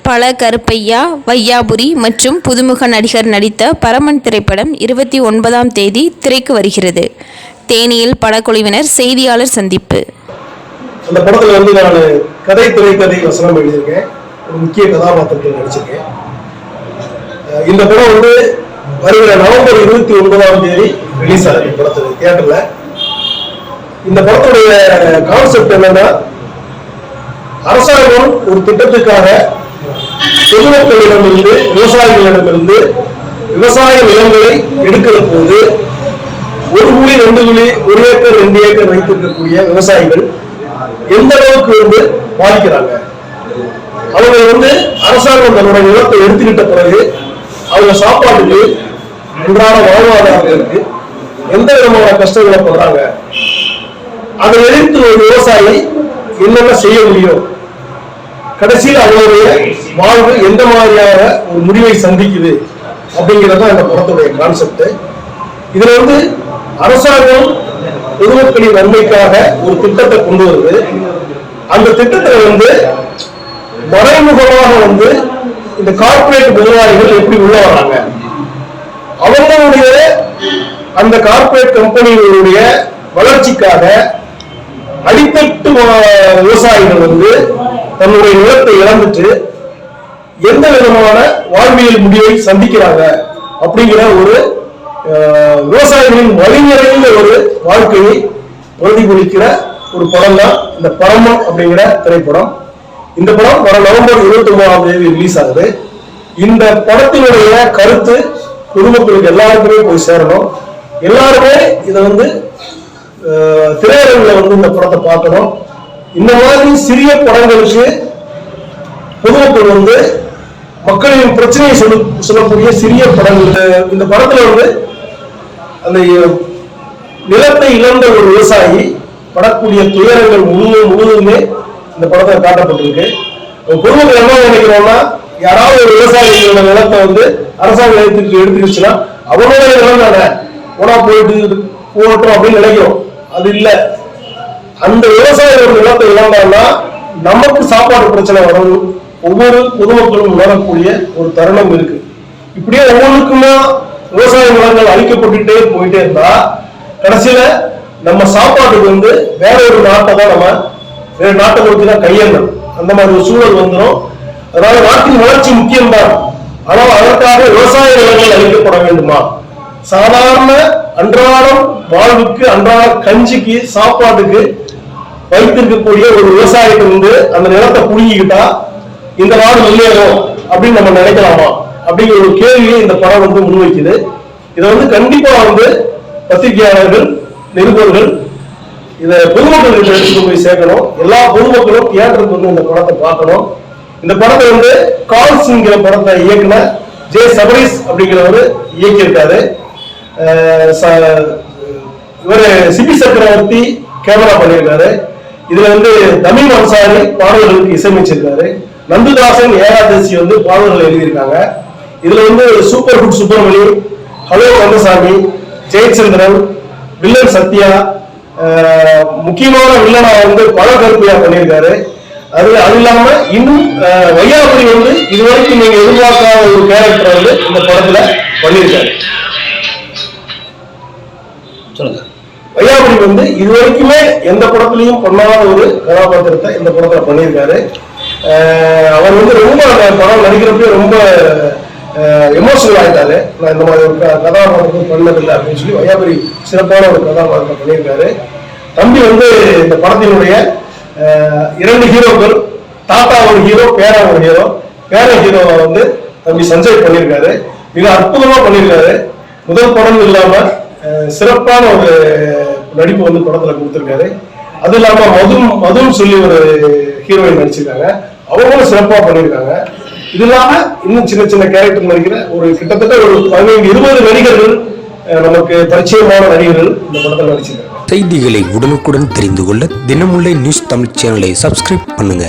பல கருப்பையா, வையாபுரி மற்றும் புதுமுக நடிகர் நடித்த பரமன் திரைப்படம் 29ஆம் தேதி திரைக்கு வருகிறது. தேனியில் படக்குழுவினர் செய்தியாளர் சந்திப்பு. அந்த படத்துல நான் கதை திரைக்கதை வசனம் எழுதியிருக்கேன். ஒரு முக்கிய கதாபாத்திரத்தில் நடிச்சிருக்கேன். இந்த படம் வருகிற நவம்பர் 29ஆம் தேதி ரிலீஸ் ஆகுது படத்துல தியேட்டர்ல. இந்த படத்துடைய கான்செப்ட் என்னன்னா, அரசாங்கம் ஒரு திட்டத்துக்காக பொதுமக்களிடமிருந்து விவசாயிகளிடமிருந்து விவசாய நிலங்களை எடுக்கிற போது 1 குழி 2 குழி 1 ஏக்கர் 2 ஏக்கர் வைத்திருக்கக்கூடிய விவசாயிகள் எந்த அளவுக்கு பாதிக்கிறாங்க. அவங்க அரசாங்கம் தன்னுடைய நிலத்தை எடுத்துக்கிட்ட பிறகு அவங்க சாப்பாட்டுக்கு அன்றாட வாழ்வாதாரத்திற்கு எந்த விதமான கஷ்டங்களை பண்றாங்க. அதை எதிர்த்து ஒரு விவசாயி என்னென்ன செய்ய முடியும், கடைசியில் அவங்களுடைய வாழ்வு எந்த மாதிரியான ஒரு முடிவை சந்திக்குது அப்படிங்கிறத இந்த படத்துடைய கான்செப்ட். இதுல அரசாங்கம் பொதுமக்களின் நன்மைக்காக ஒரு திட்டத்தை கொண்டு வருது. அந்த திட்டத்துல மறைமுகமாக இந்த கார்பரேட் முதலாளிகள் எப்படி உள்ள வராங்க, அவங்களுடைய அந்த கார்பரேட் கம்பெனிகளுடைய வளர்ச்சிக்காக அடித்தட்டு விவசாயிகள் தன்னுடைய நிலத்தை இழந்துட்டு எந்த விதமான வாழ்வியல் முடிவை சந்திக்கிறாங்க அப்படிங்கிற ஒரு விவசாயிகளின் வழிநிறைந்த ஒரு வாழ்க்கையை பிரதிபலிக்கிற ஒரு படம் தான் இந்த பரமன் அப்படிங்கிற திரைப்படம். இந்த படம் வர நவம்பர் 29ஆம் தேதி ரிலீஸ் ஆகுது. இந்த படத்தினுடைய கருத்து பொதுமக்களுக்கு எல்லாருக்குமே போய் சேரணும். எல்லாருமே இதை திரையரங்குல இந்த படத்தை பார்க்கணும். இந்த மாதிரி சிறிய படங்களுக்கு பொதுமக்கள் மக்களின் பிரச்சனையை சொல்லக்கூடிய சிறிய படங்கள். இந்த படத்துல அந்த நிலத்தை இழந்த ஒரு விவசாயி படக்கூடிய துயரங்கள் முழுவதுமே இந்த படத்துல காட்டப்பட்டிருக்கு. பொதுமக்கள் என்ன நினைக்கிறோம்னா, யாராவது ஒரு விவசாயிகளோட நிலத்தை அரசாங்கம் எடுத்துக்கிச்சுன்னா அவனுடைய நிலம் தானே போனா போட்டோம் அப்படின்னு நினைக்கிறோம். அது இல்ல, அந்த விவசாயியோட நிலத்தை இழந்தாங்கன்னா நமக்கு சாப்பாடு பிரச்சனை வரும். ஒவ்வொரு பொதுமக்களும் உணரக்கூடிய ஒரு தருணம் இருக்கு. இப்படியே ஒவ்வொன்றுக்குமா விவசாய நிலங்கள் அழிக்கப்பட்டுட்டே போயிட்டே இருந்தா கடைசியில நம்ம சாப்பாட்டுக்கு வேற ஒரு நாட்டை தான் நம்ம வேற நாட்டை நோக்கி தான் கையெழுந்தணும். அந்த மாதிரி ஒரு சூழல் வந்துடும். அதனால நாட்டின் வளர்ச்சி முக்கியம்தான், ஆனால் அதற்காக விவசாய நிலங்கள் அழிக்கப்பட வேண்டுமா? சாதாரண அன்றாடம் வாழ்வுக்கு அன்றாட கஞ்சிக்கு சாப்பாட்டுக்கு வைத்திருக்கக்கூடிய ஒரு விவசாயத்தை அந்த நிலத்தை புடுங்கிக்கிட்டா இந்த நாடு முன்னேறும் அப்படின்னு நம்ம நினைக்கலாமா அப்படிங்கிற ஒரு கேள்வியை இந்த படம் முன்வைக்குது. இதை கண்டிப்பா பத்திரிகையாளர்கள், நிருபர்கள் இதை பொதுமக்களுக்கு எடுத்துட்டு போய் சேர்க்கணும். எல்லா பொதுமக்களும் தியேட்டருக்கு இந்த படத்தை பார்க்கணும். இந்த படத்தை கால்ஸ்ங்கிற படத்தை இயக்குன ஜே சபரீஸ் அப்படிங்கிறவரு இயக்கியிருக்காரு. இவரு சிபி சக்கரவர்த்தி கேமரா பண்ணியிருக்காரு. இதுல தமிழ் அன்சாரி பாடல்களுக்கு இசையமைச்சிருக்காரு. நந்துதாசன், ஏகாதசி பாடல்கள் எழுதியிருக்காங்க. இதுல super good Subramani, hello Kandasamy, Jayachandran, villain Sathya, முக்கியமான வில்லனா பல கருப்பையா பண்ணியிருக்காரு. அது இல்லாம இன்னும் வையாபுரி இதுவரைக்கும் நீங்க எதிர்பார்க்காத ஒரு கேரக்டர் இந்த படத்துல பண்ணியிருக்காரு. சொல்லுங்க. வையாபுரி இதுவரைக்குமே எந்த படத்துலயும் பண்ணாத ஒரு கதாபாத்திரத்தை இந்த படத்துல பண்ணியிருக்காரு. அவர் ரொம்ப அந்த படம் நடிக்கிறப்பே ரொம்ப எமோஷனல் ஆயிட்டாரு. நான் இந்த மாதிரி ஒரு கதாபாத்திரம் பண்ணதில்லை அப்படின்னு சொல்லி வையாபுரி சிறப்பான ஒரு கதாபாத்திரம் பண்ணியிருக்காரு. தம்பி இந்த படத்தினுடைய 2 ஹீரோக்கள், தாத்தா ஒரு ஹீரோ, பேரா ஒரு ஹீரோ. பேர ஹீரோவை தம்பி சஞ்சய் பண்ணியிருக்காரு. மிக அற்புதமா பண்ணியிருக்காரு. முதல் படம் இல்லாம சிறப்பான ஒரு நடிப்பு படத்துல கொடுத்திருக்காரு. அது இல்லாம மதுன்னு சொல்லி ஒரு ஹீரோயின் நடிச்சிருக்காங்க. அவங்களும் சிறப்பா பண்ணியிருக்காங்க. இது இல்லாம இன்னும் சின்ன சின்ன கேரக்டர் நடிக்கிற ஒரு கிட்டத்தட்ட ஒரு 15-20 நடிகர்கள், நமக்கு பரிச்சயமான நடிகர்கள் இந்த படத்தில் நடிச்சிருக்காங்க. செய்திகளை உடனுக்குடன் தெரிந்து கொள்ள தினமுல்லை நியூஸ் தமிழ் சேனலை சப்ஸ்கிரைப் பண்ணுங்க.